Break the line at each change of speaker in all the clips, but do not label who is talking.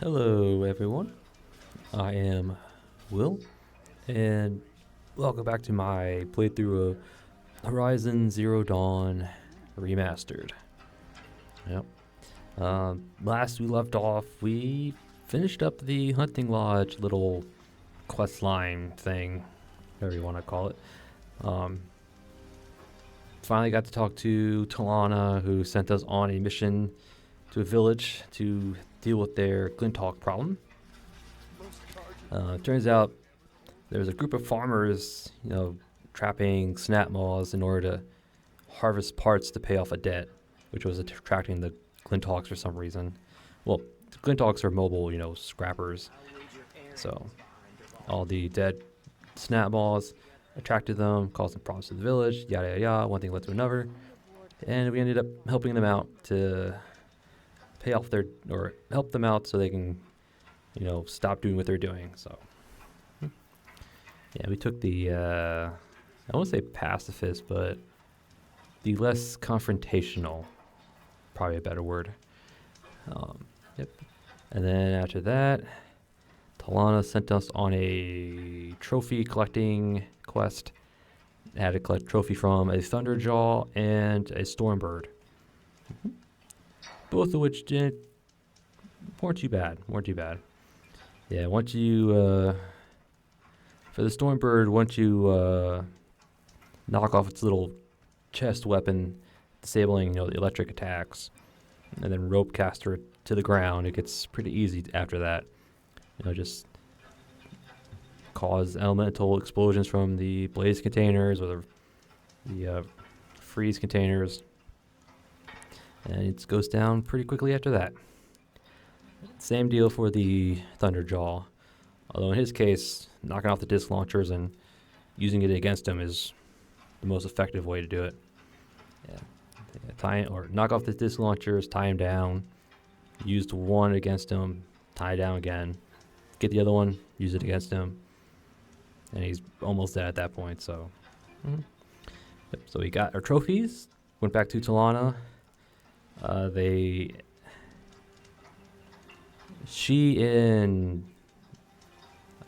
Hello, everyone. I am Will, and welcome back to my playthrough of Horizon Zero Dawn Remastered. Yep. Last we left off, we finished up the hunting lodge little quest line thing, whatever you want to call it. Um, Finally got to talk to Talana, who sent us on a mission to a village to deal with their Glinthawk problem. Turns out there was a group of farmers, trapping snap maws in order to harvest parts to pay off a debt, which was attracting the Glinthawks for some reason. Well, the Glinthawks are mobile, scrappers. So all the dead snap maws attracted them, caused some problems to the village, yada yada yada. One thing led to another, and we ended up helping them out to pay off or help them out so they can, stop doing what they're doing. So yeah, we took the, I won't say pacifist, but the less confrontational, probably a better word. Yep. And then after that, Talana sent us on a trophy collecting quest. I had to collect trophy from a Thunderjaw and a Stormbird. Both of which weren't too bad. Yeah, once you, for the Stormbird, once you knock off its little chest weapon, disabling, the electric attacks, and then rope caster to the ground, it gets pretty easy after that. Just cause elemental explosions from the blaze containers or the freeze containers, and it goes down pretty quickly after that. Same deal for the Thunderjaw, although in his case, knocking off the disc launchers and using it against him is the most effective way to do it. Yeah, knock off the disc launchers, tie him down, use the one against him, tie down again, get the other one, use it against him, and he's almost dead at that point. So, Yep, so we got our trophies. Went back to Talana. She and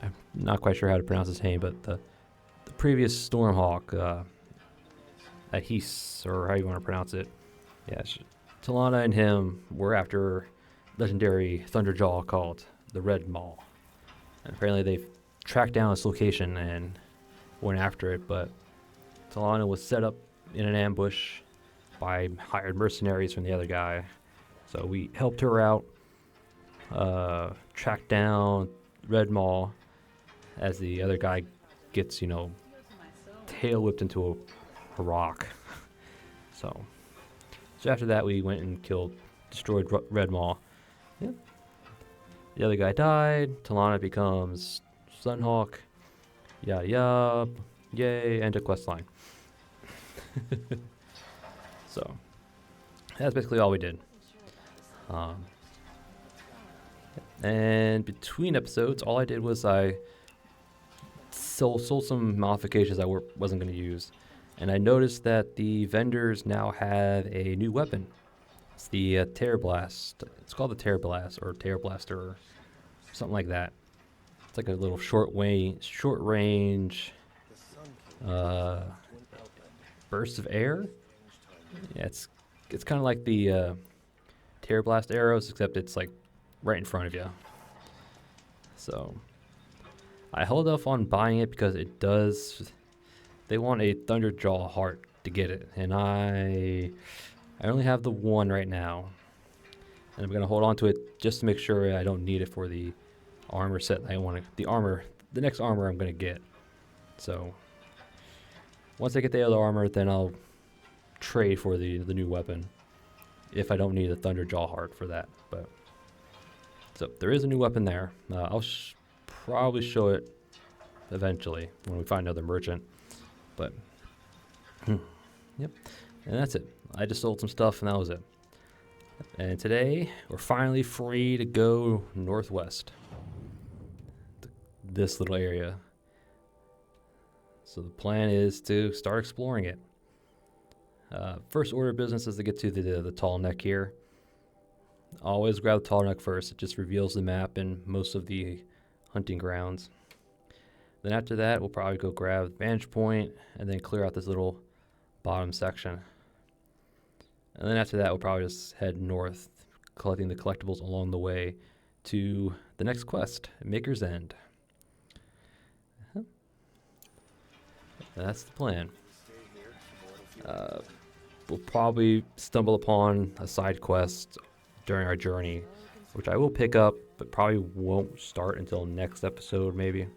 I'm not quite sure how to pronounce his name, but the previous Stormhawk, Ahis, or how you want to pronounce it. Yeah, Talana and him were after legendary Thunderjaw called the Red Maw. And apparently they've tracked down its location and went after it, but Talana was set up in an ambush by hired mercenaries from the other guy. So we helped her out, tracked down Red Maw as the other guy gets, tail whipped into a rock. So after that, we went and destroyed Red Maw. Yep. The other guy died. Talana becomes Sunhawk. Yada yada. Yay, end of quest line. So that's basically all we did. And between episodes, all I did was I sold some modifications I wasn't going to use. And I noticed that the vendors now have a new weapon. It's the Tear Blast. It's called the Tear Blast or Tear Blaster or something like that. It's like a little short range burst of air. Yeah, it's kind of like the Tear Blast arrows, except it's like right in front of you. So I held off on buying it because they want a Thunderjaw heart to get it, and I only have the one right now, and I'm gonna hold on to it just to make sure I don't need it for the armor set the next armor I'm gonna get. So once I get the other armor, then I'll trade for the new weapon if I don't need a Thunderjaw heart for that. But so there is a new weapon there. I'll probably show it eventually when we find another merchant. But yep, and that's it. I just sold some stuff and that was it. And today we're finally free to go northwest. This little area. So the plan is to start exploring it. First order of business is to get to the tall neck here. Always grab the tall neck first. It just reveals the map and most of the hunting grounds. Then after that, we'll probably go grab the vantage point and then clear out this little bottom section. And then after that, we'll probably just head north, collecting the collectibles along the way to the next quest, Maker's End. That's the plan. We'll probably stumble upon a side quest during our journey, which I will pick up, but probably won't start until next episode, maybe.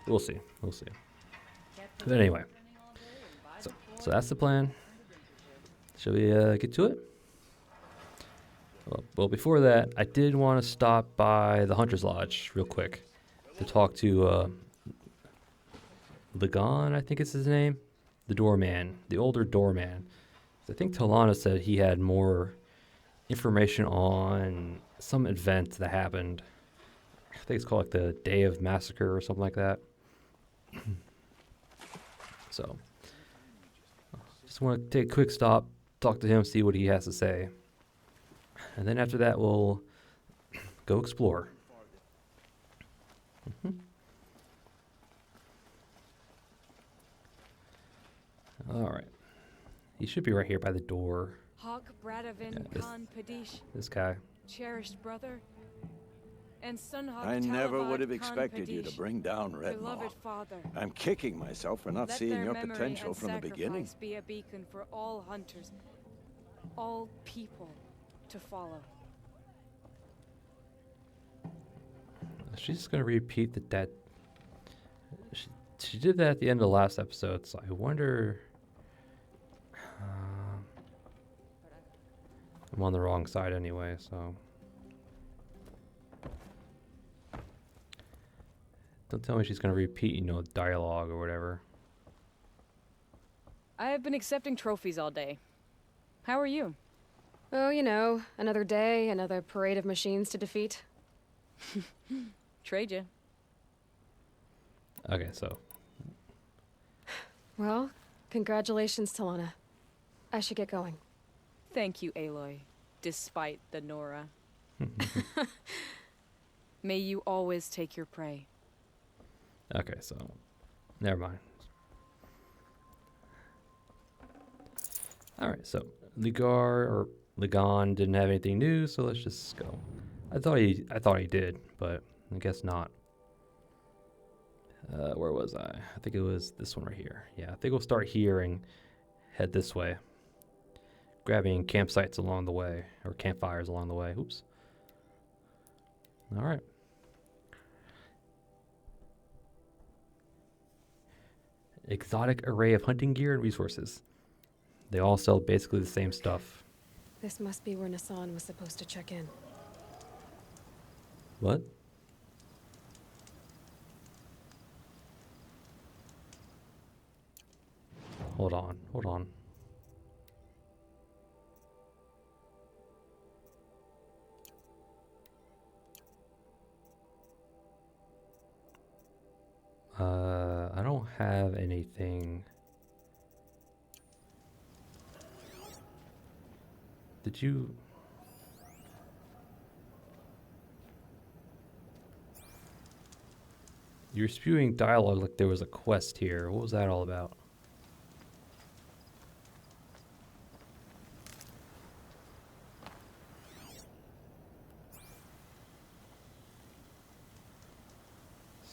We'll see. We'll see. But anyway, so that's the plan. Shall we get to it? Well, before that, I did want to stop by the Hunter's Lodge real quick to talk to Lagon, I think is his name, the doorman, the older doorman. I think Talana said he had more information on some event that happened. I think it's called like the Day of Massacre or something like that. So, just want to take a quick stop, talk to him, see what he has to say. And then after that, we'll go explore. All right. He should be right here by the door.
Hawk Bradavin Khan Padish,
This guy.
cherished brother, and son Hawk
I never
Talavad
would have
Khan
expected you to
Padish,
bring down Red Maw.
beloved father.
I'm kicking myself for not
Let
seeing
their
your
memory
potential
and
from the beginning.
sacrifice be a beacon for all hunters, all people to follow.
She's just going to repeat that. She did that at the end of the last episode, so I wonder. I'm on the wrong side anyway, so. Don't tell me she's going to repeat, dialogue or whatever.
I have been accepting trophies all day. How are you?
Oh, another day, another parade of machines to defeat.
Trade you.
Okay, so.
Well, congratulations, Talana. I should get going.
Thank you, Aloy, despite the Nora. May you always take your prey.
Okay, so. Never mind. Alright, so. Lagon didn't have anything new, so let's just go. I thought he did, but I guess not. Where was I? I think it was this one right here. Yeah, I think we'll start here and head this way. Grabbing campsites along the way, or campfires along the way. Oops. All right. Exotic array of hunting gear and resources. They all sell basically the same stuff.
This must be where Nassan was supposed to check in.
What? Hold on. I don't have anything. Did you? You're spewing dialogue like there was a quest here. What was that all about?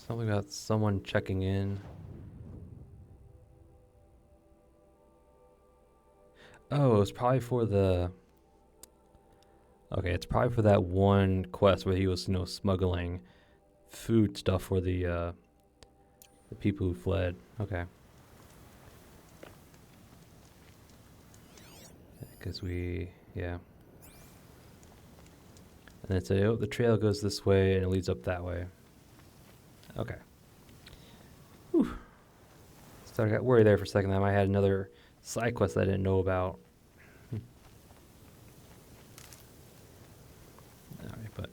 Something about someone checking in. Oh, it was probably for the... Okay, it's probably for that one quest where he was, smuggling food stuff for the people who fled. Okay. Because yeah. And then it said, oh, the trail goes this way and it leads up that way. Okay. Whew. So I got worried there for a second. I might have had another side quest I didn't know about. Alright, but...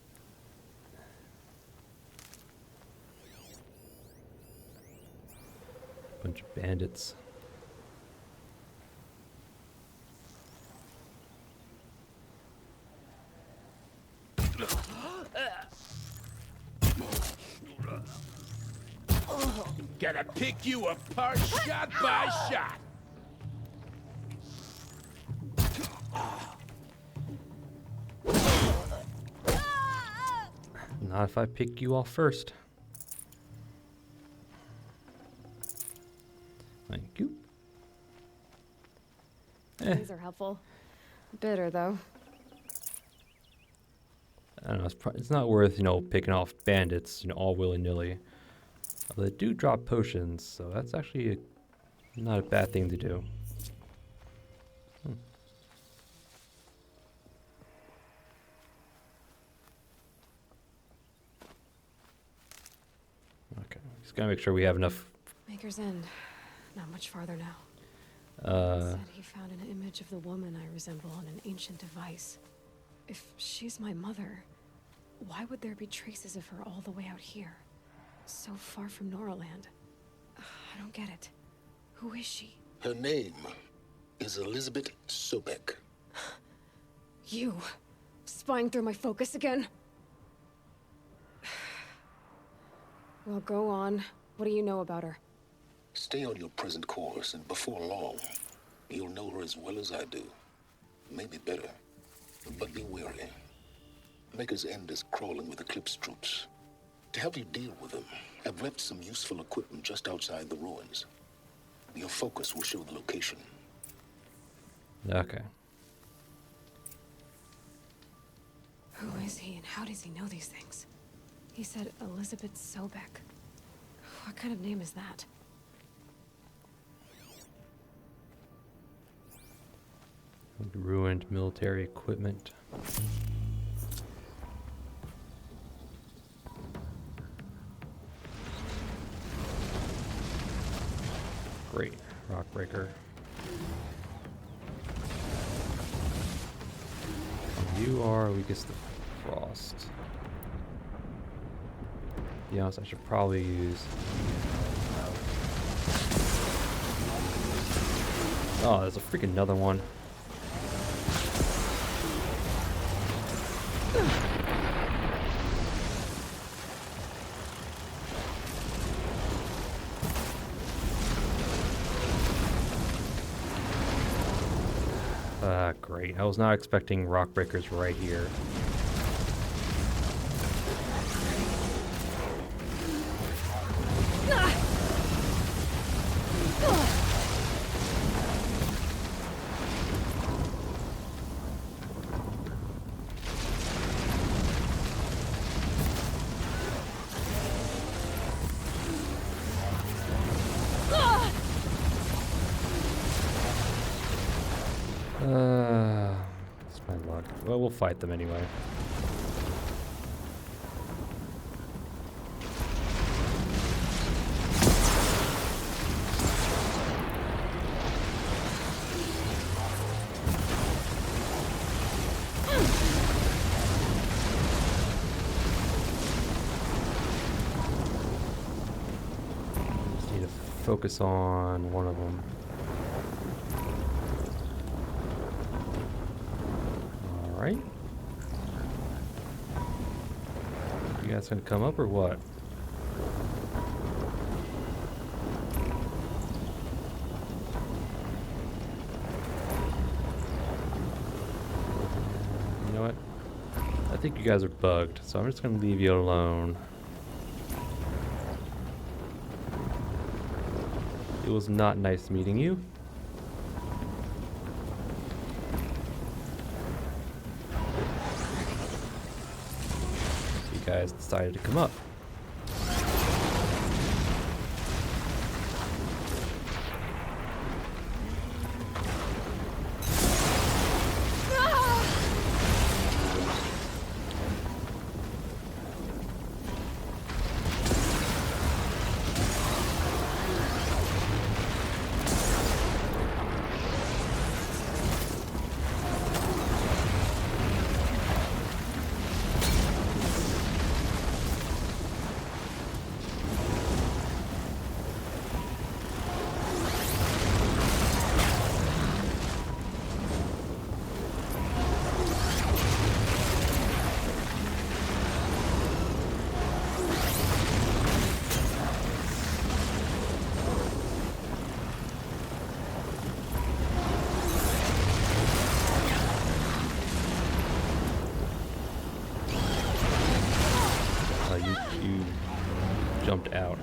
Bunch of bandits.
Gotta pick you apart shot by shot.
Not if I pick you off first. Thank you.
These are helpful. Bitter, though.
I don't know. It's not worth, picking off bandits, all willy-nilly. Although they do drop potions, so that's actually not a bad thing to do. Okay, just gotta make sure we have enough.
Maker's End. Not much farther now. Said he found an image of the woman I resemble on an ancient device. If she's my mother, why would there be traces of her all the way out here? So far from Noraland. I don't get it. Who is she?
Her name is Elizabeth Sobek.
You. Spying through my focus again? Well, go on. What do you know about her?
Stay on your present course, and before long, you'll know her as well as I do. Maybe better. But be wary. Maker's End is crawling with Eclipse troops. To help you deal with them, I've left some useful equipment just outside the ruins. Your focus will show the location.
Okay.
Who is he and how does he know these things? He said Elizabeth Sobek. What kind of name is that?
Ruined military equipment. Great. Rock breaker. You are weakest to frost. To be honest, I should probably use. Oh, there's a freaking another one. Great. I was not expecting rock breakers right here. It's my luck. Well, we'll fight them anyway. Just need to focus on one of them. Right? You guys gonna come up or what? You know what? I think you guys are bugged, so I'm just gonna leave you alone. It was not nice meeting you. Guys decided to come up. jumped out.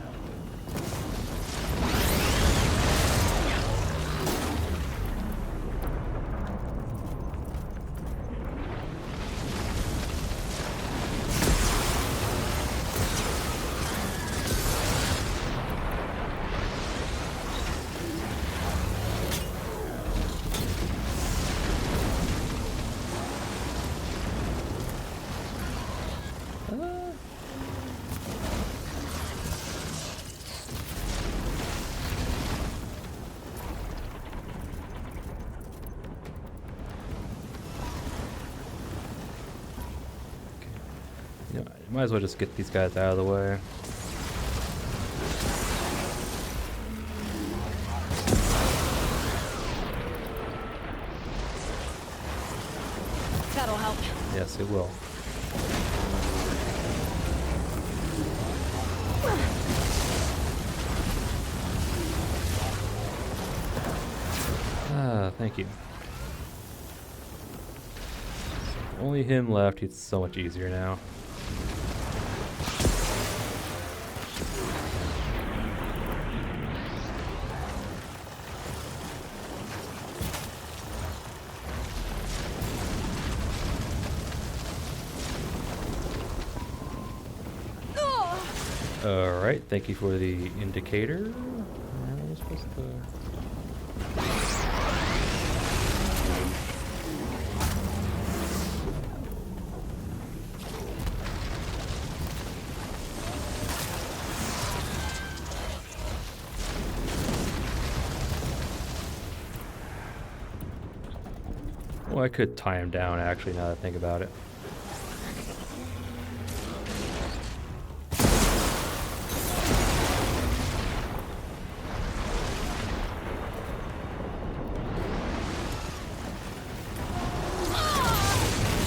You know, might as well just get these guys out of the way.
That'll help.
Yes, it will. Ah, thank you. Only him left. It's so much easier now. Alright, thank you for the indicator. Am I supposed to... Well, I could tie him down, actually, now that I think about it.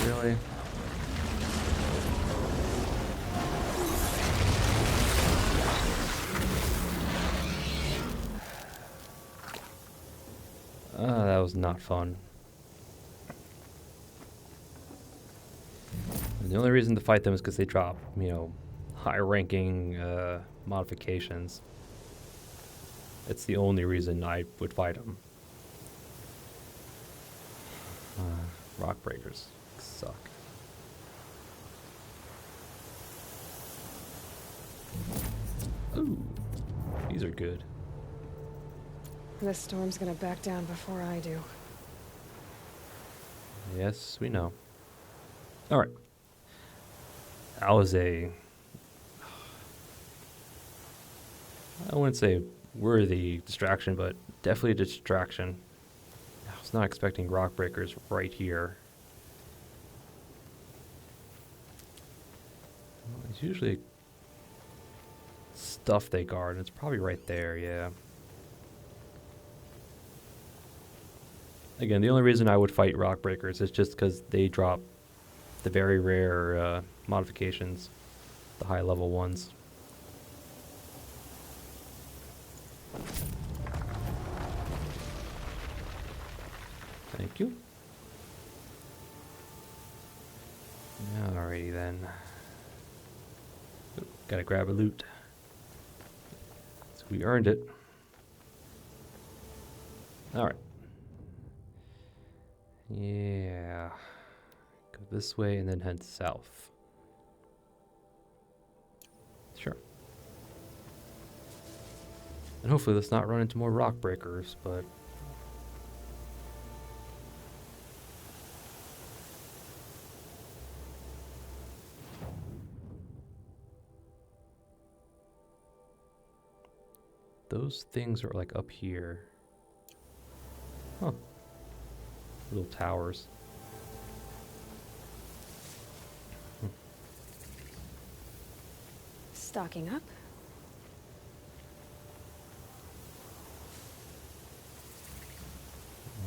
Really? That was not fun. And the only reason to fight them is because they drop, you know, high-ranking modifications. It's the only reason I would fight them. Rock breakers suck. Ooh, these are good.
This storm's gonna back down before I do.
Yes, we know. All right. That was I wouldn't say worthy distraction, but definitely a distraction. I was not expecting rock breakers right here. Well, it's usually stuff they guard, and it's probably right there, yeah. Again, the only reason I would fight rock breakers is just because they drop the very rare modifications, the high level ones. Thank you. Alrighty then. Oop, gotta grab a loot. So we earned it. Alright. Yeah. Go this way and then head south. Sure. And hopefully let's not run into more rock breakers, but... those things are like up here. Huh. Little towers.
Stocking up.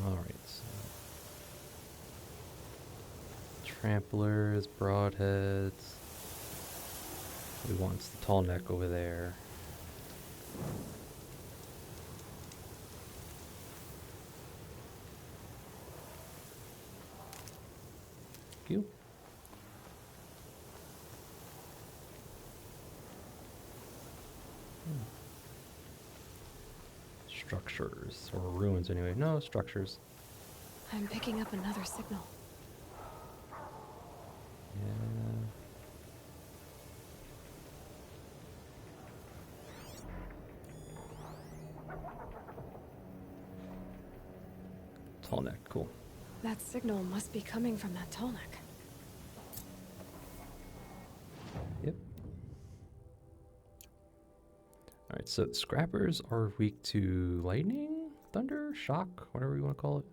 Alright, so tramplers, broadheads. We want the tall neck over there. Thank you. structures or ruins anyway. No, structures.
I'm picking up another signal.
Yeah. Tall neck, cool.
That signal must be coming from that tall neck.
Yep. Alright, so the scrappers are weak to lightning, thunder, shock, whatever you want to call it.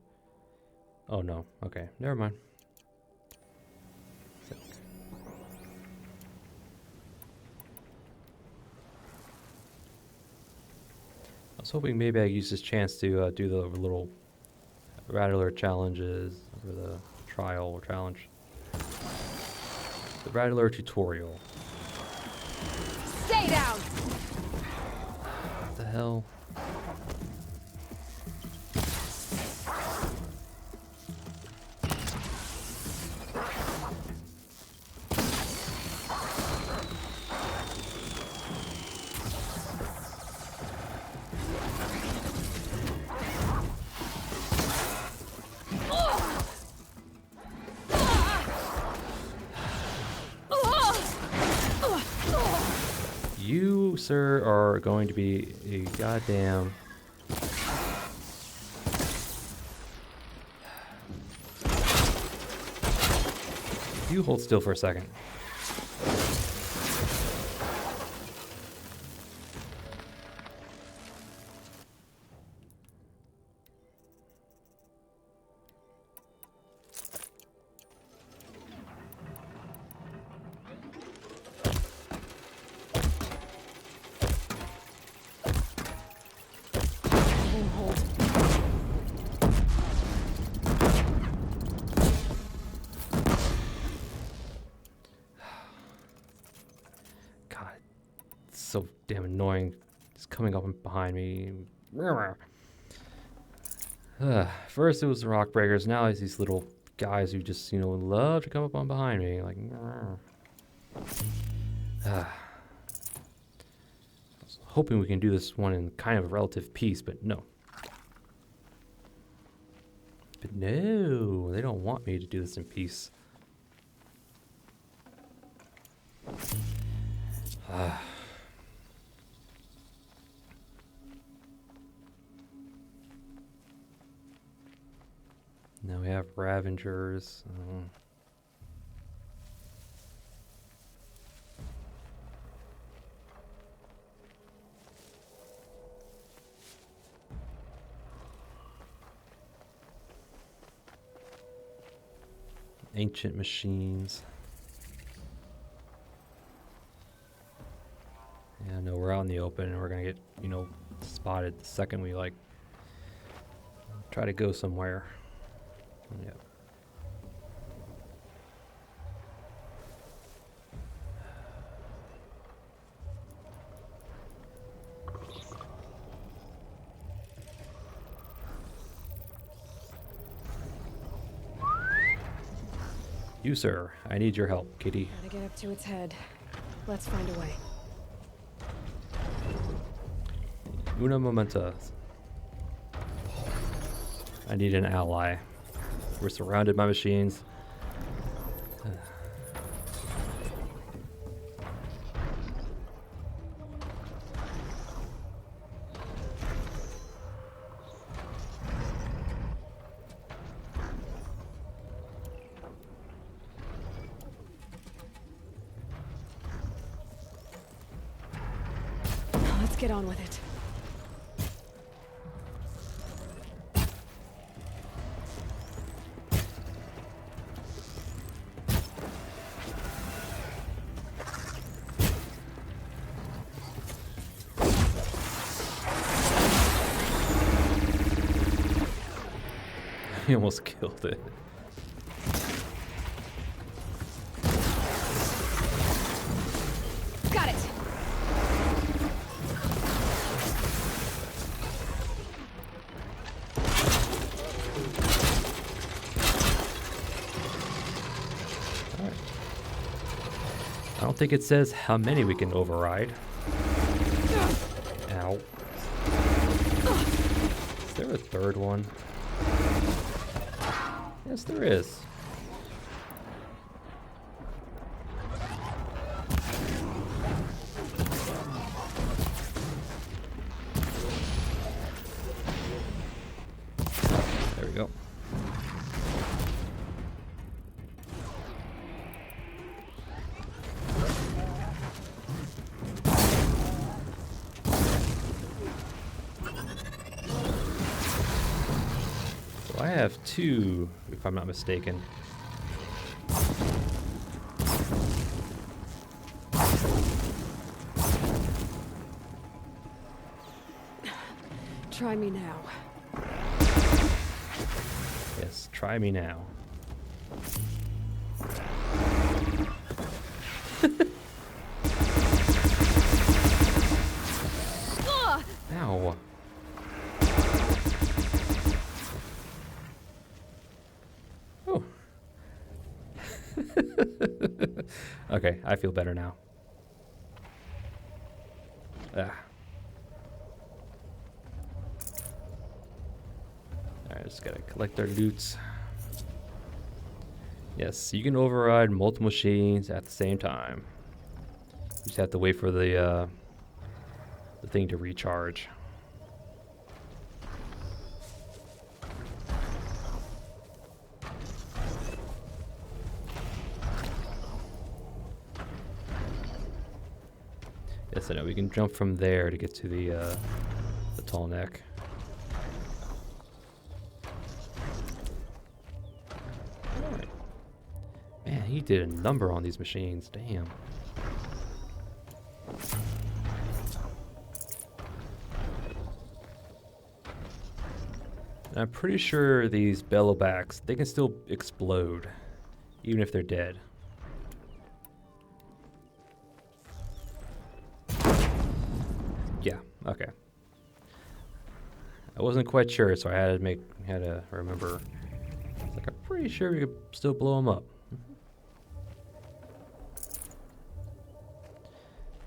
Oh no, okay, never mind. Sick. I was hoping maybe I could use this chance to do the little Rattler challenges, or the trial challenge. The Rattler tutorial.
Stay down!
What the hell? You, sir, are going to be a goddamn... You hold still for a second. So damn annoying. It's coming up behind me. First it was the rock breakers, now it's these little guys who just, love to come up on behind me. Like, I was hoping we can do this one in kind of relative peace, but no. But no, they don't want me to do this in peace. Now we have Ravengers. Ancient machines. Yeah, no, we're out in the open and we're gonna get, spotted the second we try to go somewhere. Yeah. You, sir, I need your help, kitty.
Gotta get up to its head. Let's find a way.
Una momenta. I need an ally. We're surrounded by machines.
Let's get on with it.
He almost killed it.
Got it.
All right. I don't think it says how many we can override. Ow. there a third one? Yes, there is. There we go. I have two, if I'm not mistaken.
Try me now.
Yes, try me now. Ow. Oh. Okay, I feel better now. Ah. Alright, just gotta collect our loots. Yes, you can override multiple machines at the same time. You just have to wait for the thing to recharge. Yes, I know. We can jump from there to get to the tall neck. Alright. Man, he did a number on these machines. Damn. And I'm pretty sure these bellowbacks, they can still explode, even if they're dead. Yeah, okay. I wasn't quite sure, so I had to remember. It's like, I'm pretty sure we could still blow them up.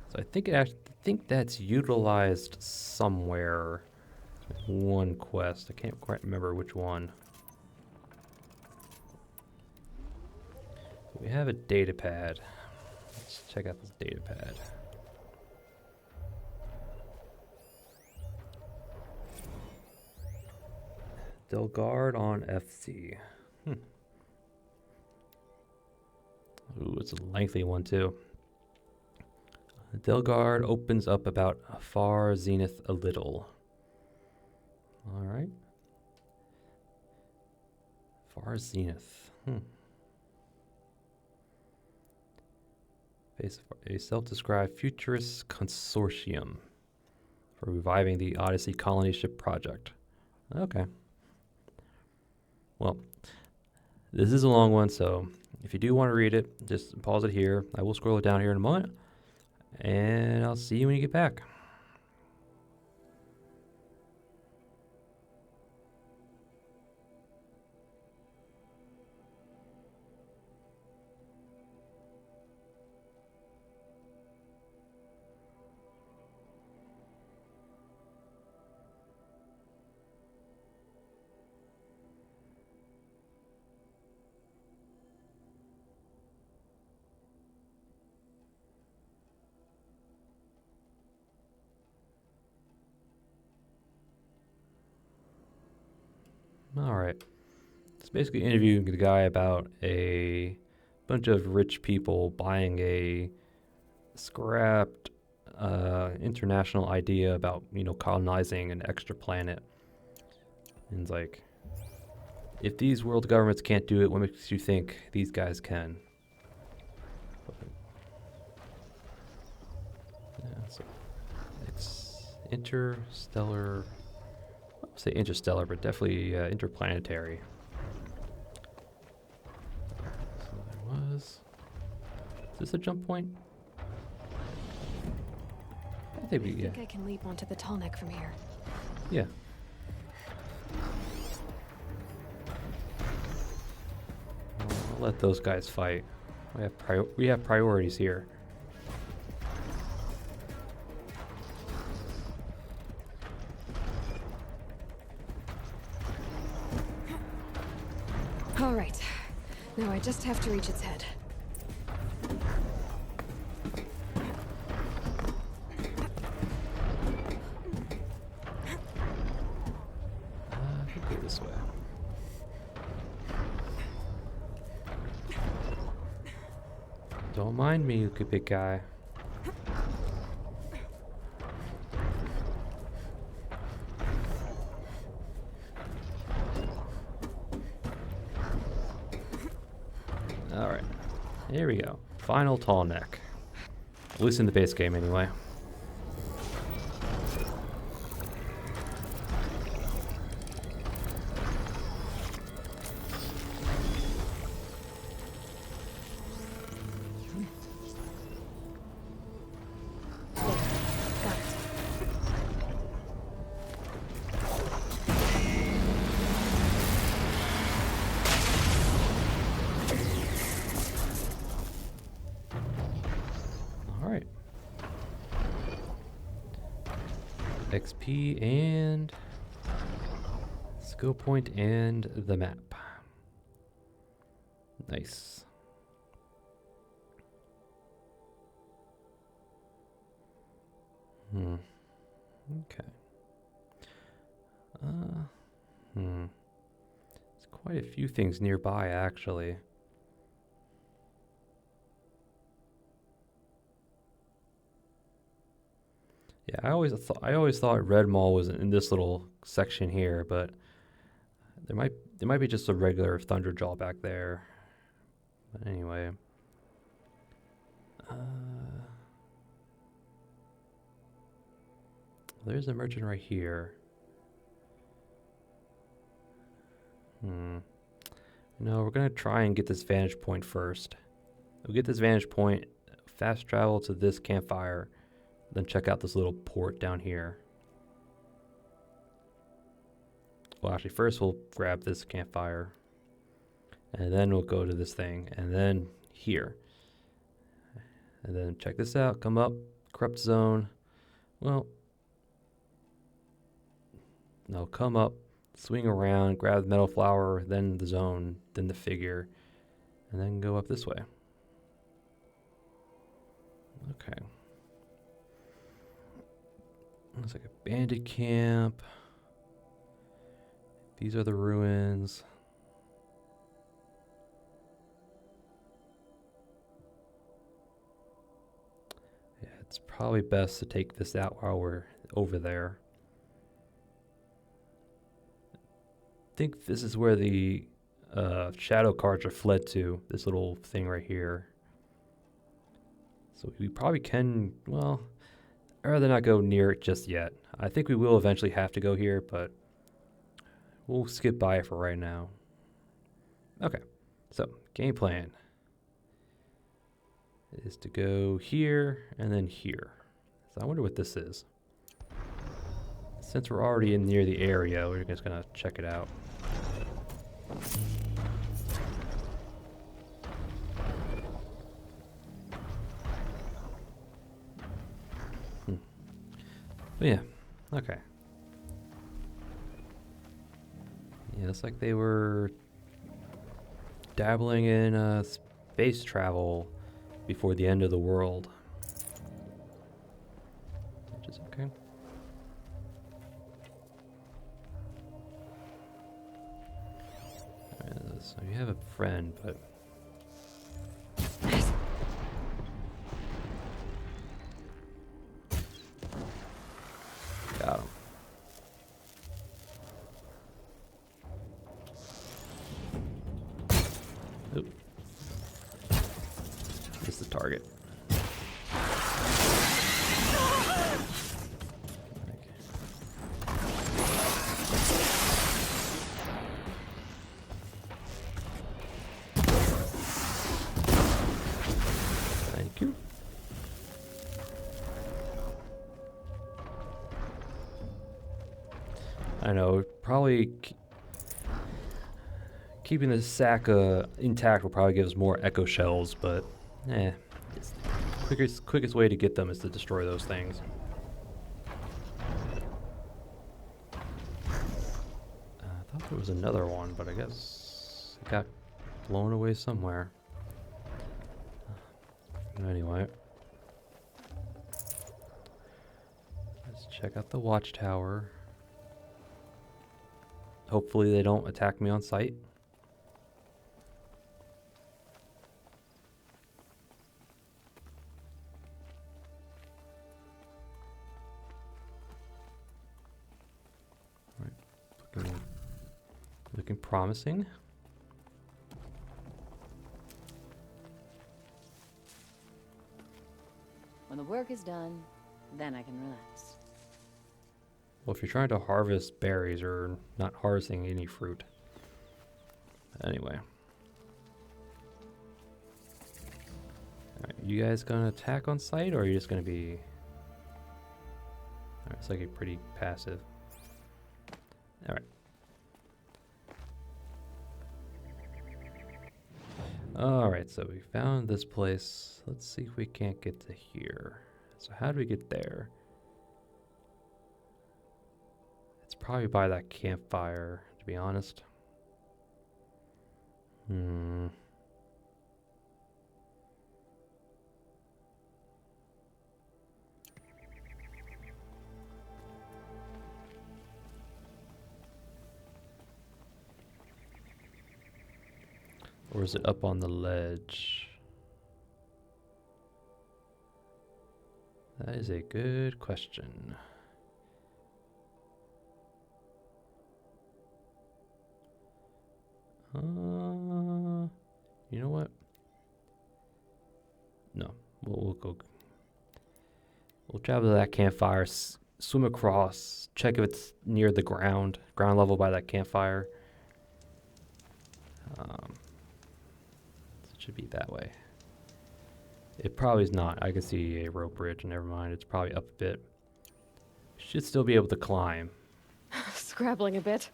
So I think that's utilized somewhere. One quest. I can't quite remember which one. We have a data pad. Let's check out this data pad. Delgard on FC. Ooh, it's a lengthy one too. Delgard opens up about far zenith a little. Alright. Far zenith. A self-described futurist consortium for reviving the Odyssey colony ship project. Okay. Well, this is a long one, so if you do want to read it, just pause it here. I will scroll it down here in a moment, and I'll see you when you get back. All right. It's basically interviewing the guy about a bunch of rich people buying a scrapped international idea about, colonizing an extra planet. And it's like, if these world governments can't do it, what makes you think these guys can? Yeah, so it's interstellar. I would say interstellar, but definitely interplanetary. So there was. Is this a jump point? I think
I can leap onto the tall neck from here.
Yeah. I'll let those guys fight. We have priorities here.
Right. Now I just have to reach its head.
I could go this way. Don't mind me, you could big guy. Alright, here we go. Final tall neck. At least in the base game, anyway.
Got it.
Alright. XP and skill point and the map. Nice. Okay. There's quite a few things nearby, actually. Yeah, I always thought Red Mall was in this little section here, but there might be just a regular Thunderjaw back there. But anyway. There's a merchant right here. No, we're gonna try and get this vantage point first. We'll get this vantage point, fast travel to this campfire, then check out this little port down here. Well, actually, first we'll grab this campfire, and then we'll go to this thing, and then here. And then check this out, come up, corrupt zone. Well, no, come up, swing around, grab the metal flower, then the zone, then the figure, and then go up this way. Okay. Looks like a bandit camp. These are the ruins. Yeah, it's probably best to take this out while we're over there. I think this is where the shadow Carja fled to, this little thing right here. So we probably can, well, I'd rather not go near it just yet. I think we will eventually have to go here, but we'll skip by it for right now. Okay, so game plan is to go here and then here. So I wonder what this is. Since we're already in near the area, we're just gonna check it out. But yeah, okay. Yeah, looks like they were dabbling in space travel before the end of the world. Which is okay. So you have a friend, but... Got him. Oop. Missed the target. Thank you. I know, probably keeping the sack intact will probably give us more echo shells, but it's the quickest way to get them is to destroy those things. I thought there was another one, but I guess it got blown away somewhere. Anyway. Let's check out the watchtower. Hopefully they don't attack me on sight. Looking promising.
When the work is done, then I can relax.
Well, if you're trying to harvest berries or not harvesting any fruit. Anyway. Alright, you guys gonna attack on sight or are you just gonna be... Alright, it's like a pretty passive. Alright. Alright, so we found this place. Let's see if we can't get to here. So how do we get there? It's probably by that campfire, to be honest. Or is it up on the ledge? That is a good question. You know what? No, we'll go. We'll travel to that campfire, swim across, check if it's near the ground level by that campfire. It should be that way. It probably is not. I can see a rope bridge. Never mind. It's probably up a bit. Should still be able to climb.
Scrabbling a bit.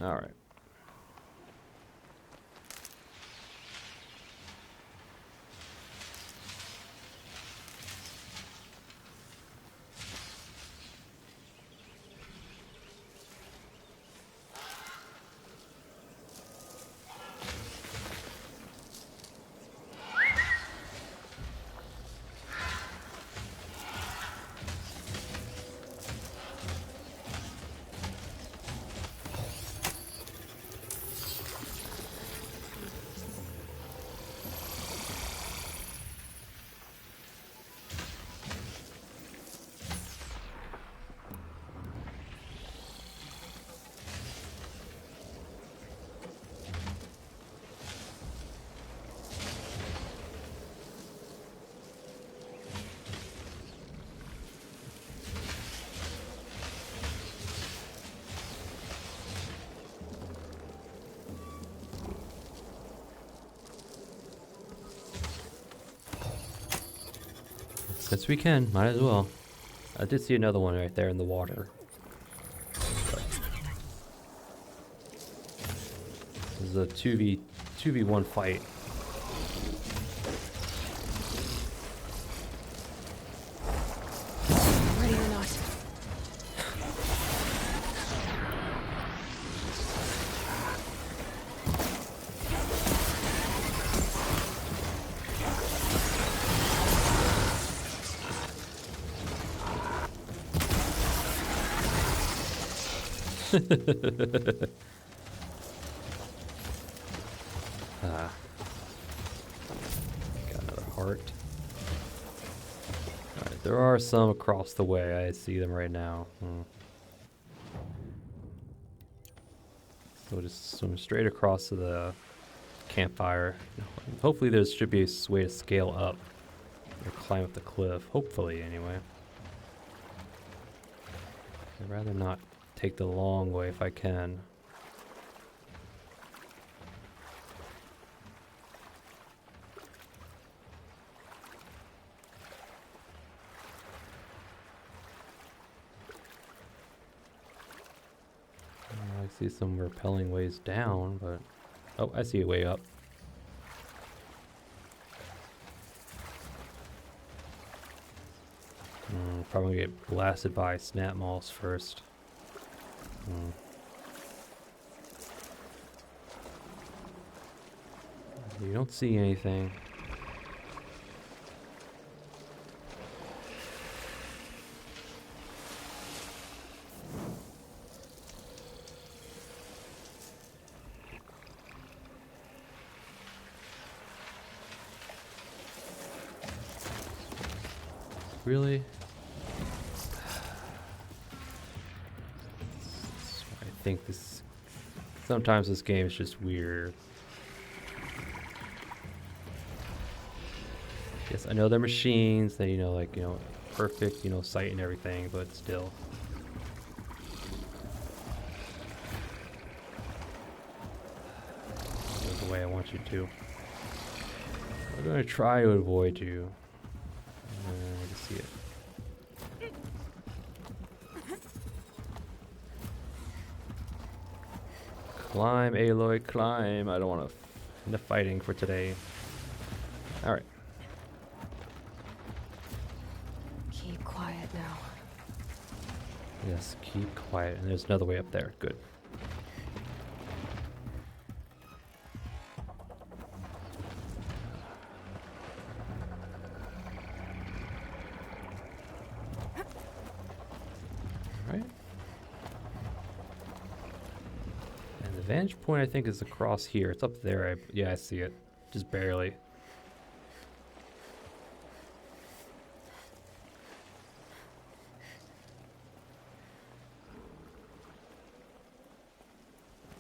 All right. Since we can, might as well. I did see another one right there in the water. This is a 2v1 fight.
Ready or not.
Got another heart. Alright, there are some across the way. I see them right now. So just swim straight across to the campfire. Hopefully there should be a way to scale up or climb up the cliff. Hopefully, anyway. I'd rather not take the long way if I can. I see some repelling ways down, but... Oh, I see a way up. Probably get blasted by snap moss first. You don't see anything. Really? I think this... Sometimes this game is just weird. Yes, I know they're machines, they, like, perfect, sight and everything, but still. That's the way I want you to. I'm going to try to avoid you. I can see it. Climb, Aloy, climb. I don't want to end up fighting for today. Alright.
Keep quiet now.
Yes, keep quiet. And there's another way up there. Good. Alright. And the vantage point, I think, is across here. It's up there. Yeah, I see it. Just barely.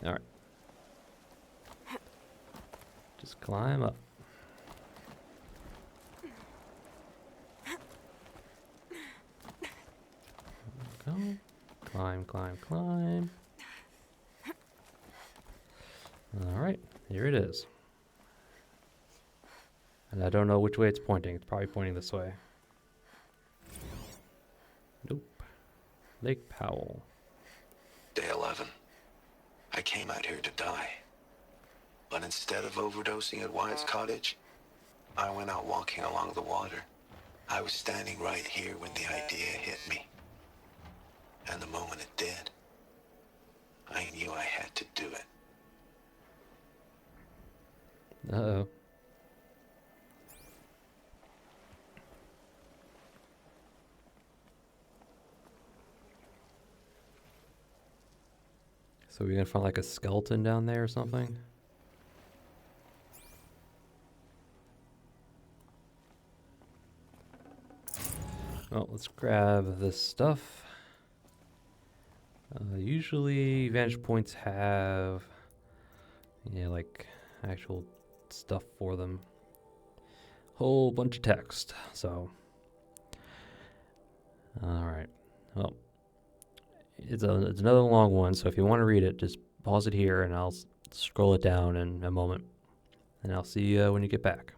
Alright. Just climb up. Go. Climb, climb, climb. Alright, here it is. And I don't know which way it's pointing. It's probably pointing this way. Nope. Lake Powell.
Day 11. I came out here to die. But instead of overdosing at Wyatt's cottage, I went out walking along the water. I was standing right here when the idea hit me. And the moment it did, I knew I had to do it.
Uh-oh. So we're gonna find like a skeleton down there or something? Well, let's grab this stuff. Usually vantage points have, like actual stuff for them. Whole bunch of text, so. Alright, well. It's another long one, so if you want to read it, just pause it here and I'll scroll it down in a moment. And I'll see you when you get back.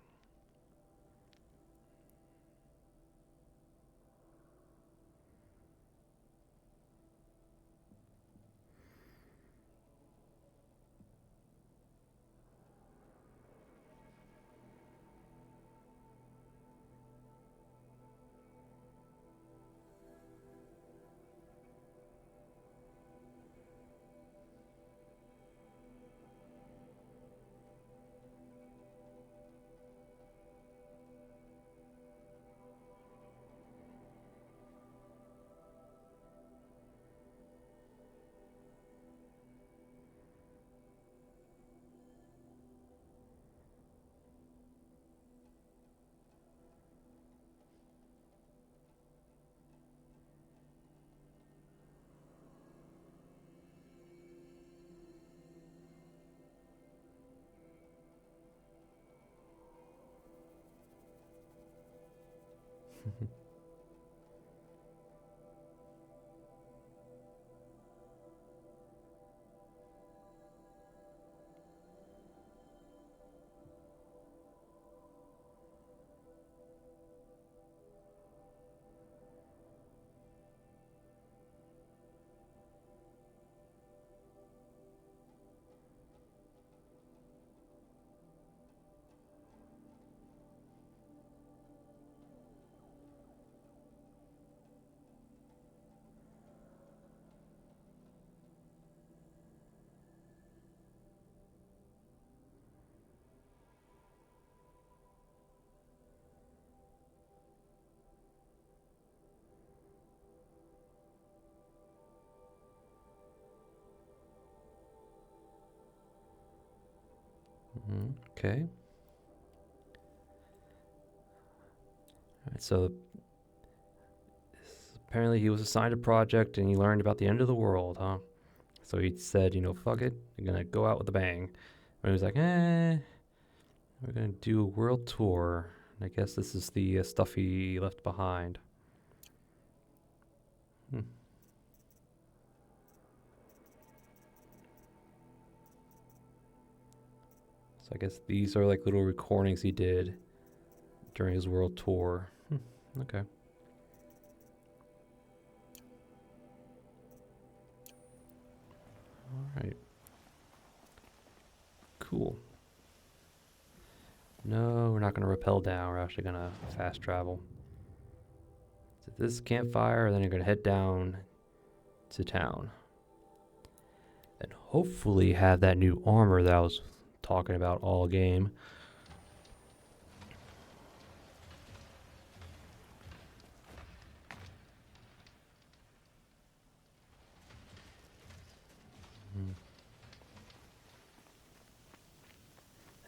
Okay. Alright, so apparently he was assigned a project and he learned about the end of the world, huh? So he said, you know, fuck it, I'm gonna go out with a bang. But he was like, we're gonna do a world tour. And I guess this is the stuff he left behind. Hmm. So I guess these are like little recordings he did during his world tour. Okay. All right. Cool. No, we're not going to rappel down. We're actually going to fast travel. So this is campfire, then you're going to head down to town. And hopefully have that new armor that I was talking about all game.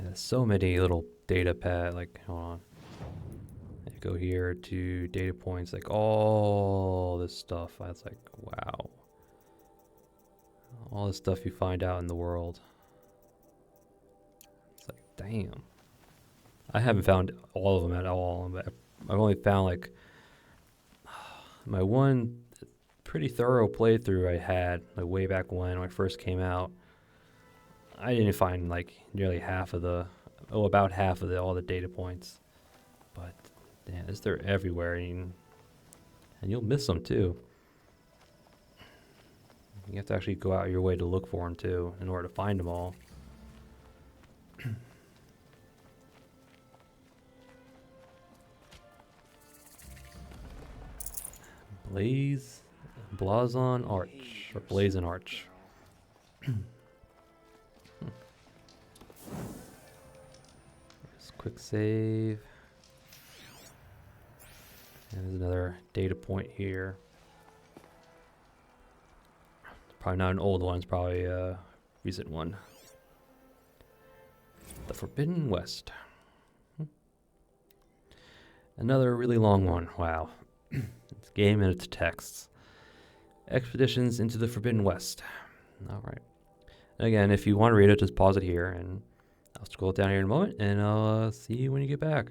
There's so many little data pad, like, hold on. I go here to data points, like all this stuff. I was like, wow. All the stuff you find out in the world. It's like, damn. I haven't found all of them at all, but I've only found like my one pretty thorough playthrough I had like way back when I first came out. I didn't find like nearly half of the, about half of all the data points. But damn, they're everywhere, and you'll miss them too. You have to actually go out your way to look for them too, in order to find them all. Blazon Arch, or Blazon Arch. Just quick save. And there's another data point here. Probably not an old one, it's probably a recent one. The Forbidden West. Another really long one, wow. It's a game and it's texts. Expeditions into the Forbidden West. Alright. Again, if you want to read it, just pause it here, and I'll scroll it down here in a moment, and I'll see you when you get back.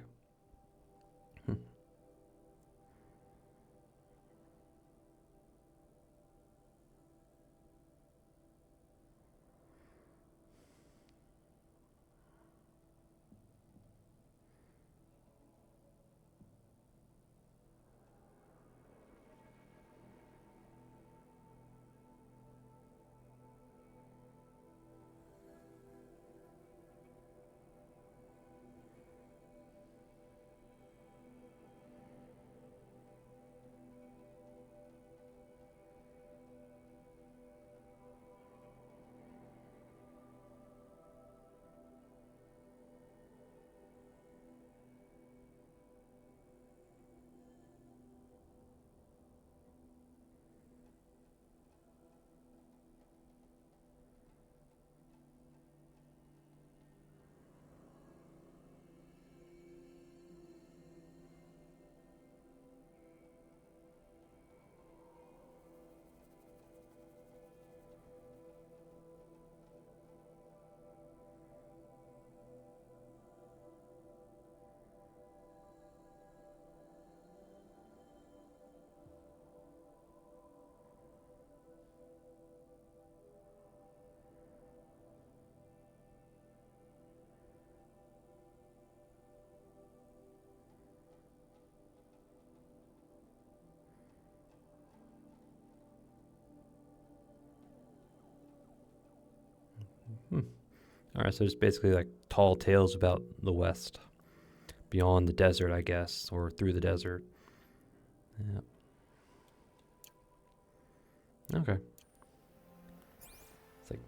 Alright, so it's basically like tall tales about the West. Beyond the desert, I guess, or through the desert. Yeah. Okay. It's like,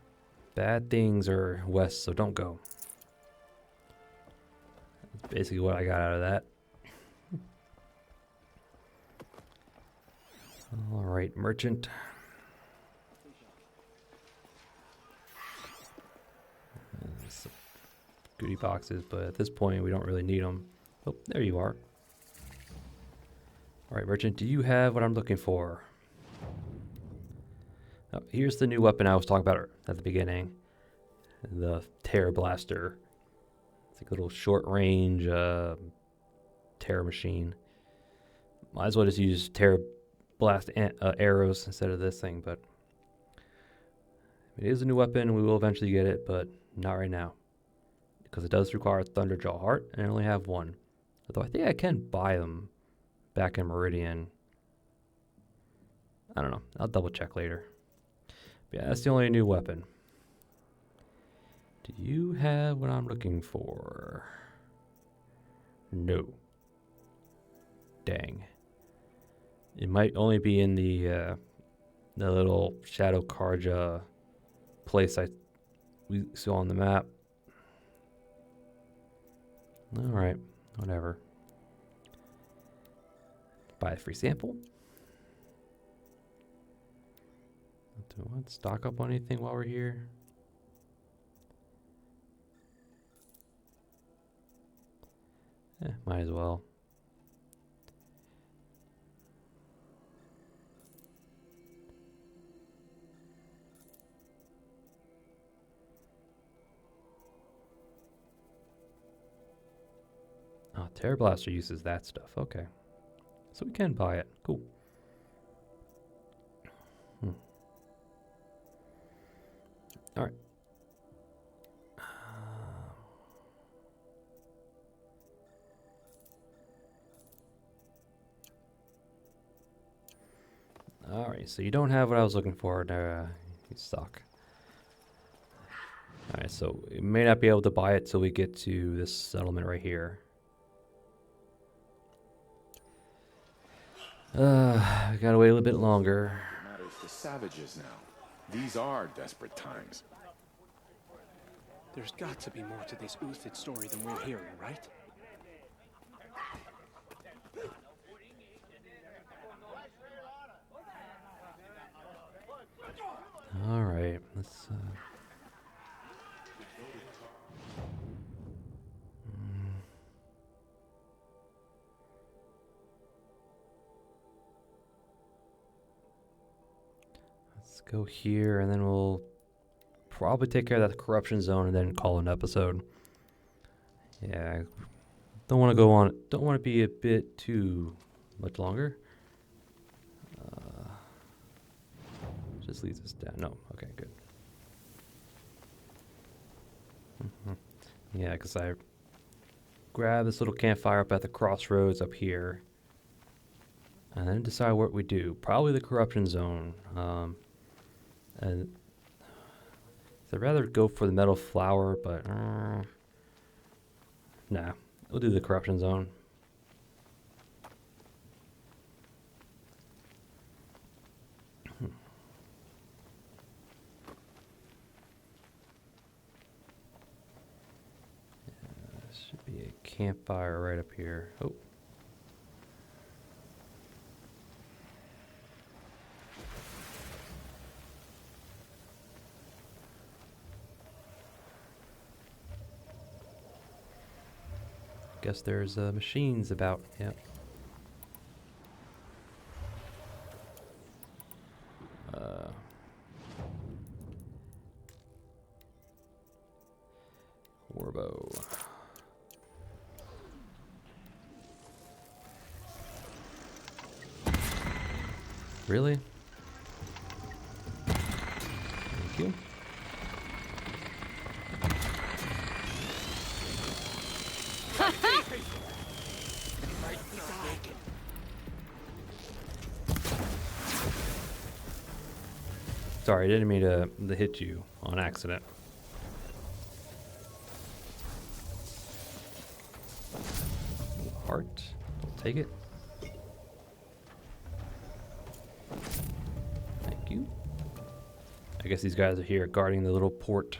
bad things are west, so don't go. That's basically what I got out of that. Alright, merchant. goodie boxes, but at this point we don't really need them. Oh, there you are. All right, merchant, do you have what I'm looking for? Oh, here's the new weapon I was talking about at the beginning. The Terror Blaster. It's like a little short-range terror machine. Might as well just use Terror Blast arrows instead of this thing, but it is a new weapon. We will eventually get it, but not right now. Because it does require a Thunderjaw Heart, and I only have one. Although I think I can buy them back in Meridian. I don't know. I'll double check later. But yeah, that's the only new weapon. Do you have what I'm looking for? No. Dang. It might only be in the little Shadow Carja place we saw on the map. All right, whatever. Buy a free sample. Do I want to stock up on anything while we're here? Might as well. Oh, Terror Blaster uses that stuff. Okay. So we can buy it. Cool. All right. All right, so you don't have what I was looking for. You suck. All right, so we may not be able to buy it till we get to this settlement right here. I gotta wait a little bit longer.
Matters to savages now. These are desperate times.
There's got to be more to this Uthid story than we're hearing, right?
All right, let's. Let's go here, and then we'll probably take care of that corruption zone, and then call an episode. Yeah, don't want to go on. Don't want to be a bit too much longer. Just leads us down. No, okay, good. Yeah, because I grab this little campfire up at the crossroads up here, and then decide what we do. Probably the corruption zone. And I'd rather go for the metal flower, but nah, we'll do the corruption zone. Should be a campfire right up here. Oh. Guess there's machines about. Yep. Warbow. Really? Thank you. Sorry, I didn't mean to hit you on accident. Heart. I'll take it. Thank you. I guess these guys are here guarding the little port.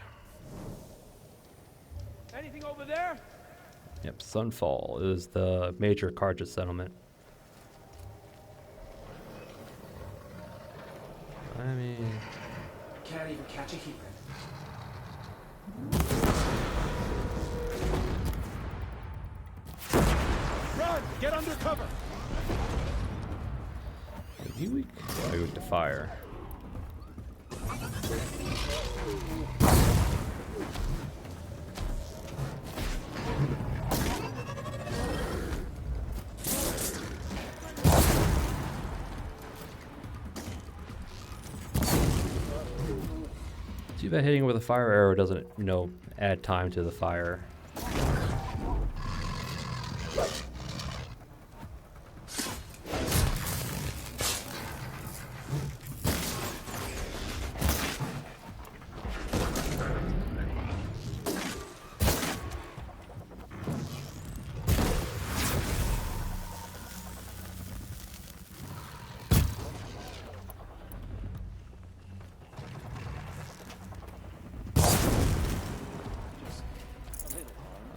Anything over there?
Yep, Sunfall is the major Carja settlement. I mean...
Can't even catch a heat.
Guard, get under cover.
Are you weak? Oh, you're weak to fire. Too bad hitting with a fire arrow doesn't, you know, add time to the fire.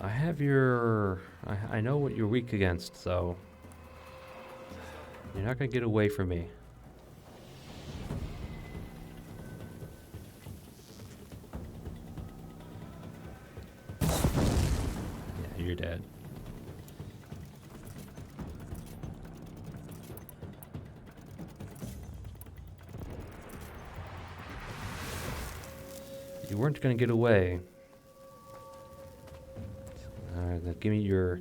I have your... I know what you're weak against, so... You're not gonna get away from me. Yeah, you're dead. You weren't gonna get away. Alright, now give me your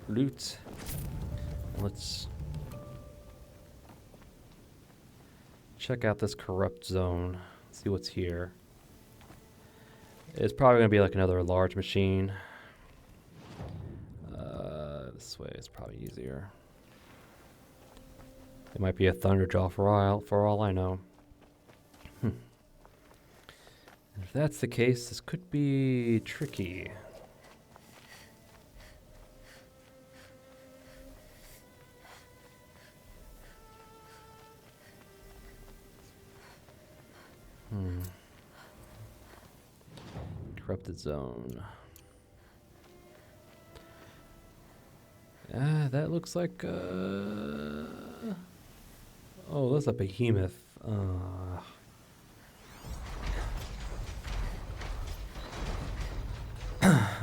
loot. And let's check out this corrupt zone. See what's here. It's probably gonna be like another large machine. This way is probably easier. It might be a Thunderjaw for all I know. If that's the case, this could be tricky. Corrupted zone. That looks like oh, that's a behemoth.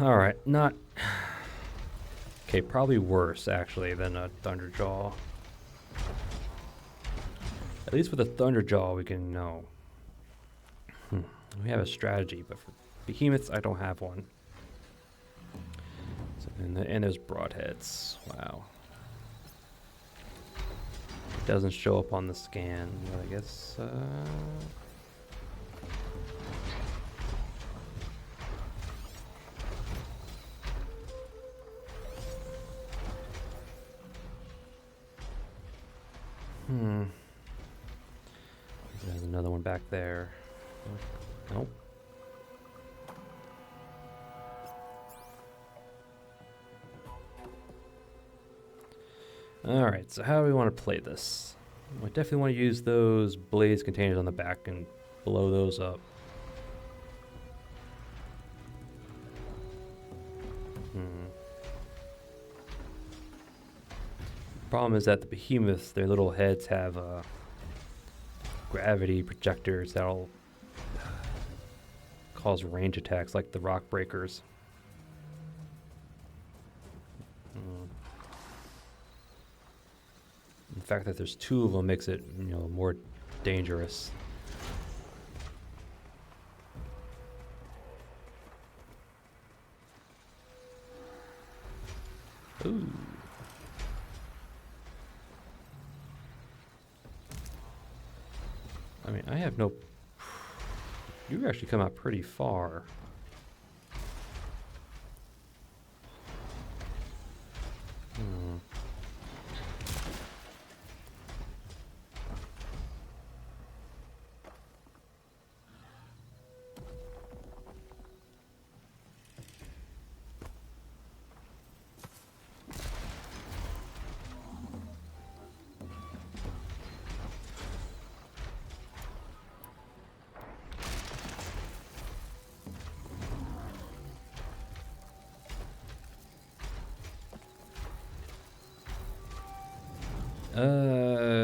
Alright, not... Okay, probably worse, actually, than a Thunderjaw. At least with a Thunderjaw, we can know. We have a strategy, but for behemoths, I don't have one. So, and there's broadheads. Wow. It doesn't show up on the scan, but I guess... There's another one back there. Nope. Alright, so how do we want to play this? I definitely want to use those blaze containers on the back and blow those up. Problem is that the behemoths, their little heads have gravity projectors that'll cause range attacks like the rock breakers. The fact that there's two of them makes it, you know, more dangerous. Ooh. I mean, I have no... You actually come out pretty far.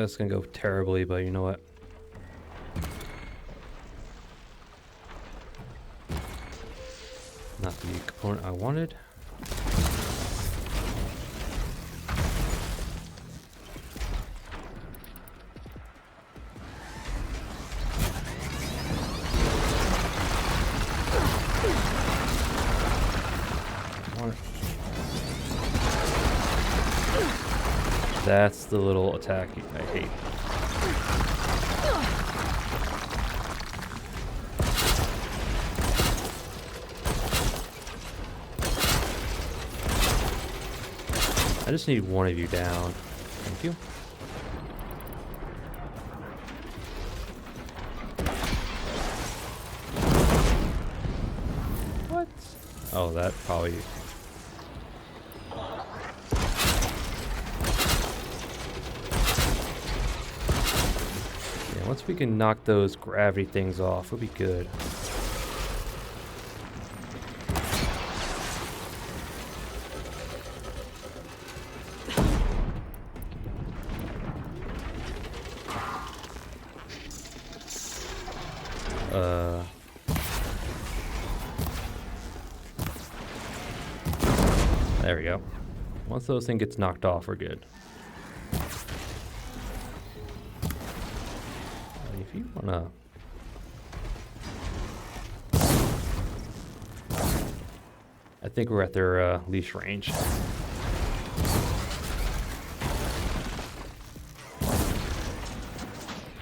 It's gonna go terribly, but you know what? Not the component I wanted. That's the little attack I hate. I just need one of you down. Thank you. What? Oh, that probably... Yeah, once we can knock those gravity things off, we'll be good. There we go. Once those things gets knocked off, we're good. If you wanna... I think we're at their leash range.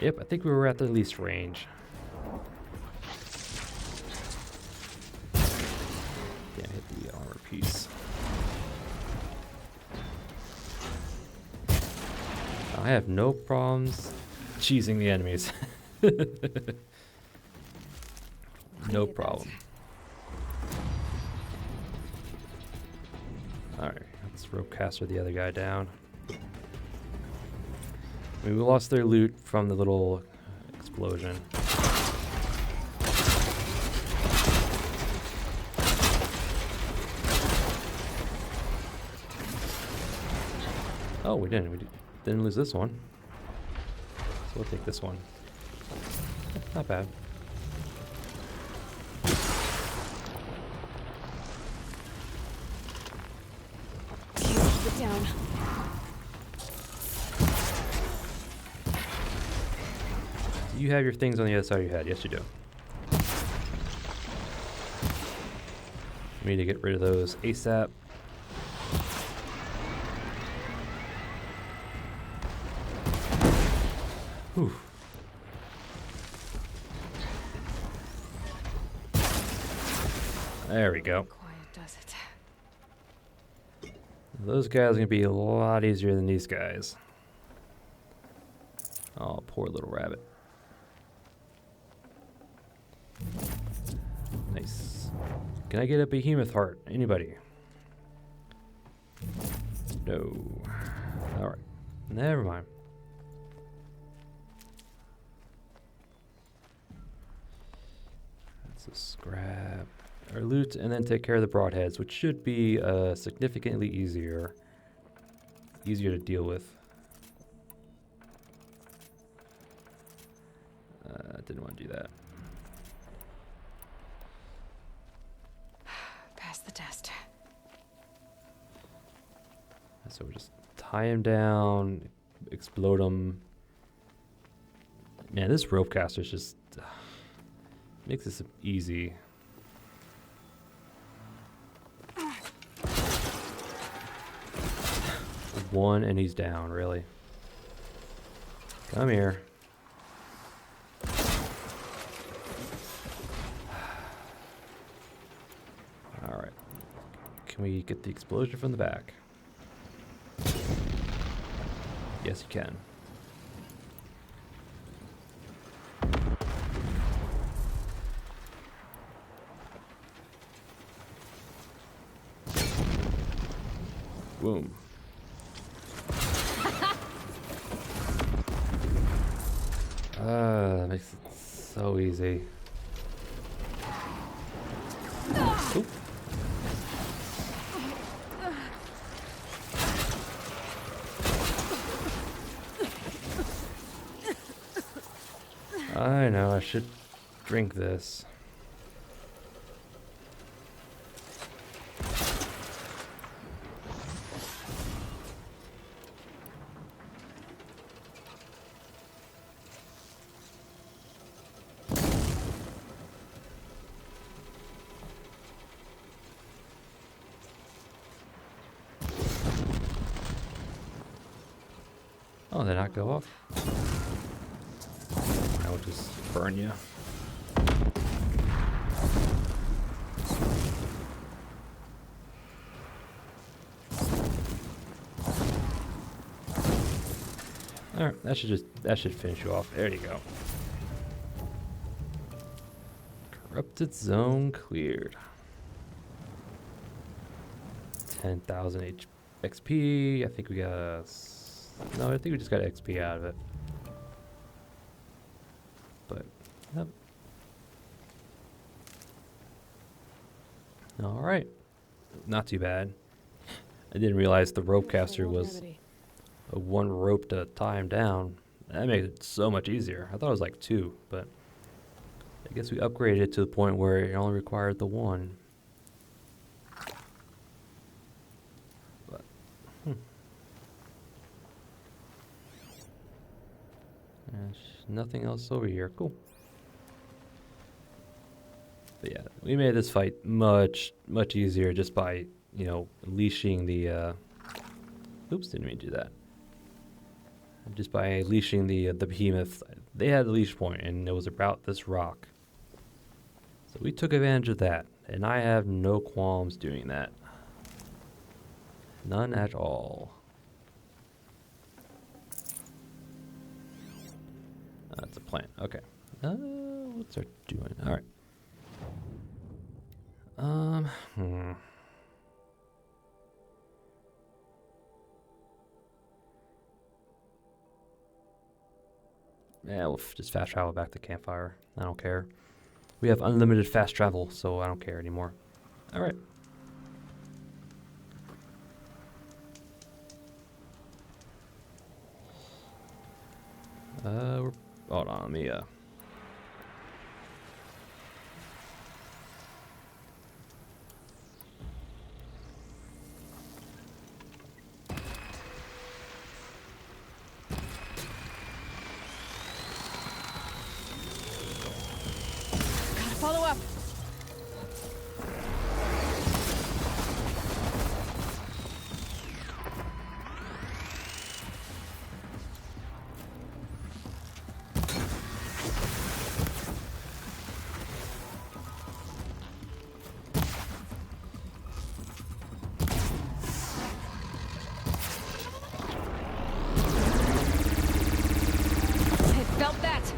Yep, I think we were at their leash range. Can't hit the armor piece. I have no problems cheesing the enemies. No problem. Alright, let's rope caster the other guy down. I mean, we lost their loot from the little explosion. Oh, we didn't. We didn't lose this one. So we'll take this one. Not bad.
Keep it down.
You have your things on the other side of your head. Yes, you do. We need to get rid of those ASAP. Whew. There we go.
Quiet does it.
Those guys are going to be a lot easier than these guys. Oh, poor little rabbit. Nice. Can I get a behemoth heart? Anybody? No. Alright. Never mind. Let's just grab our loot and then take care of the broadheads, which should be significantly easier to deal with. Didn't want to do that.
Pass the test.
So we just tie him down, explode him. Man, this rope caster is just makes this easy. One and he's down, really. Come here. Alright. Can we get the explosion from the back? Yes, you can. Boom. That makes it so easy. Oop. I know, I should drink this. did not go off? I will just burn you. Alright, that should finish you off. There you go. Corrupted zone cleared. 10,000 XP. I think we got no, I think we just got XP out of it. But yep. Alright. Not too bad. I didn't realize the rope caster was a one rope to tie him down. That makes it so much easier. I thought it was like 2, but I guess we upgraded it to the point where it only required the 1. But, There's nothing else over here. Cool. But yeah, we made this fight much easier just by, you know, leashing the, oops, didn't mean to do that. Just by leashing the behemoth. They had a leash point, and it was about this rock. So we took advantage of that, and I have no qualms doing that. None at all. That's a plant. Okay. What's our doing? All right. Yeah, we'll just fast travel back to campfire. I don't care. We have unlimited fast travel, so I don't care anymore. All right. Hold on, let me
Follow up. I felt that.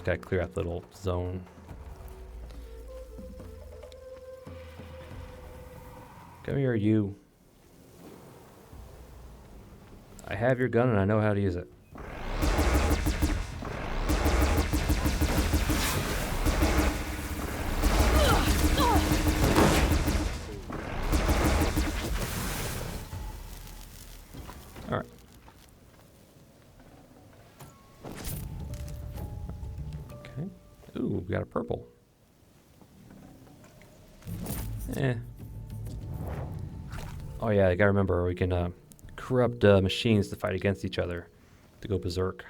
gotta clear out the little zone. Come here, you. I have your gun and I know how to use it. Alright. Okay. Ooh, we got a purple. Oh yeah, I gotta remember we can corrupt machines to fight against each other to go berserk.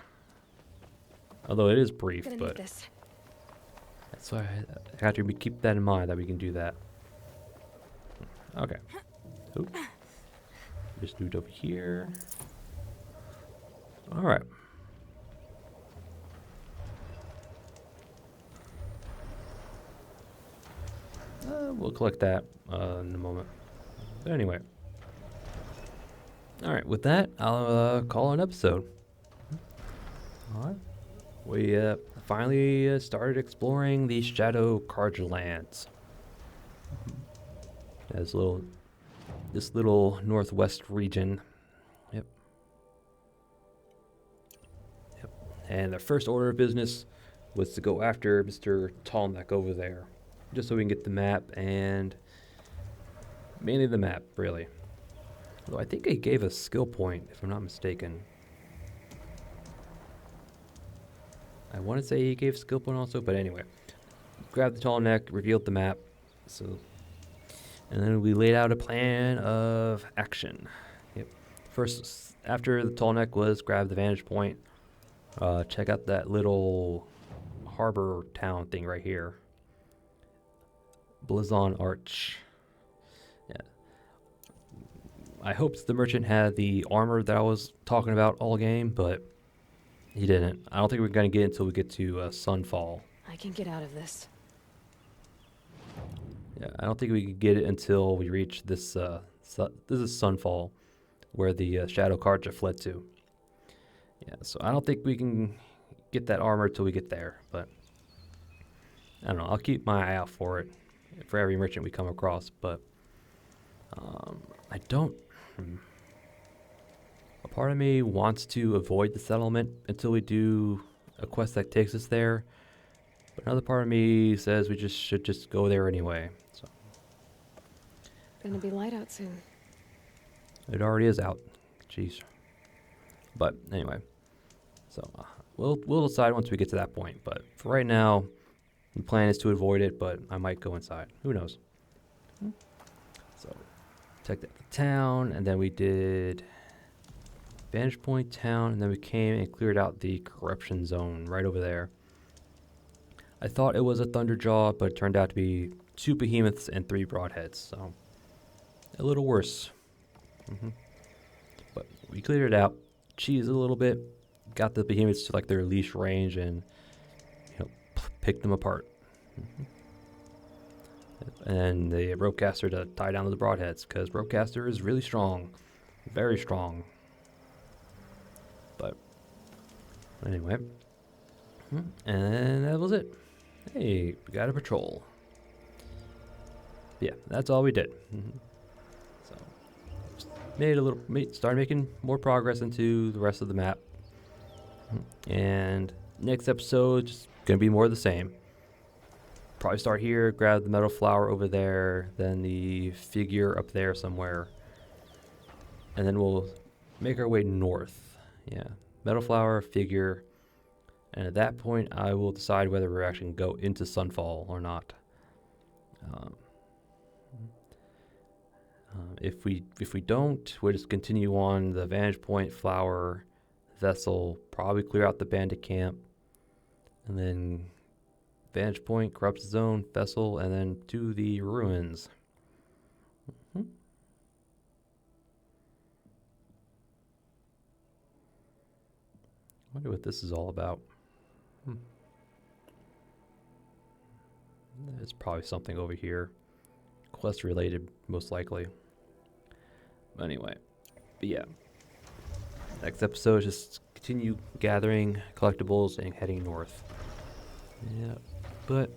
Although it is brief, but that's why I have to keep that in mind that we can do that. Okay. Oop. Just do it over here. All right. We'll collect that in a moment. But anyway. All right, with that, I'll call it an episode. All right. We finally started exploring the Shadow Carja lands. This little northwest region. Yep. And the first order of business was to go after Mr. Tallneck over there, just so we can get the map, and mainly the map, really. Although I think he gave us skill point, if I'm not mistaken. I want to say he gave skill point also, but anyway. Grabbed the Tallneck, revealed the map, and then we laid out a plan of action. Yep. First, after the Tallneck was grab the vantage point, check out that little harbor town thing right here. Blazon Arch. Yeah. I hoped the merchant had the armor that I was talking about all game, but he didn't. I don't think we're going to get it until we get to Sunfall.
I can get out of this.
Yeah, I don't think we can get it until we reach this. This is Sunfall, where the Shadow Carja fled to. Yeah, so I don't think we can get that armor till we get there. But I don't know. I'll keep my eye out for it for every merchant we come across. But I don't. A part of me wants to avoid the settlement until we do a quest that takes us there. But another part of me says we should just go there anyway. So
Gonna be light out soon.
it already is out. Jeez. But anyway, so we'll decide once we get to that point. But for right now, the plan is to avoid it. But I might go inside. Who knows? So checked out the town, and then we did Vantage Point Town, and then we came and cleared out the corruption zone right over there. I thought it was a Thunderjaw, but it turned out to be 2 behemoths and 3 broadheads, so a little worse. But we cleared it out, cheesed a little bit, got the behemoths to like their leash range, and picked them apart. And the ropecaster to tie down to the broadheads, because ropecaster is really strong, very strong. But anyway, and that was it. Hey, we got a patrol. Yeah, that's all we did. So started making more progress into the rest of the map. And next episode just gonna be more of the same. Probably start here, grab the metal flower over there, then the figure up there somewhere, and then we'll make our way north. Yeah, metal flower, figure. And at that point, I will decide whether we're actually going to go into Sunfall or not. If we don't, we'll just continue on the Vantage Point, Flower, Vessel, probably clear out the Bandit Camp, and then Vantage Point, Corrupt Zone, Vessel, and then to the Ruins. Wonder what this is all about. There's probably something over here. Quest related, most likely. But anyway. But yeah. Next episode is just continue gathering collectibles and heading north. Yeah. But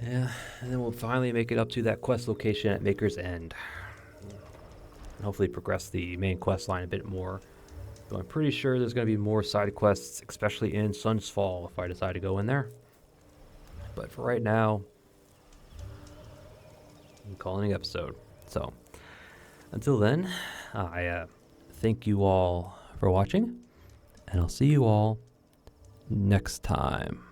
yeah. And then we'll finally make it up to that quest location at Maker's End. And hopefully progress the main quest line a bit more. So I'm pretty sure there's going to be more side quests, especially in Sunfall, if I decide to go in there. But for right now, I'm calling it an episode. So until then, I thank you all for watching, and I'll see you all next time.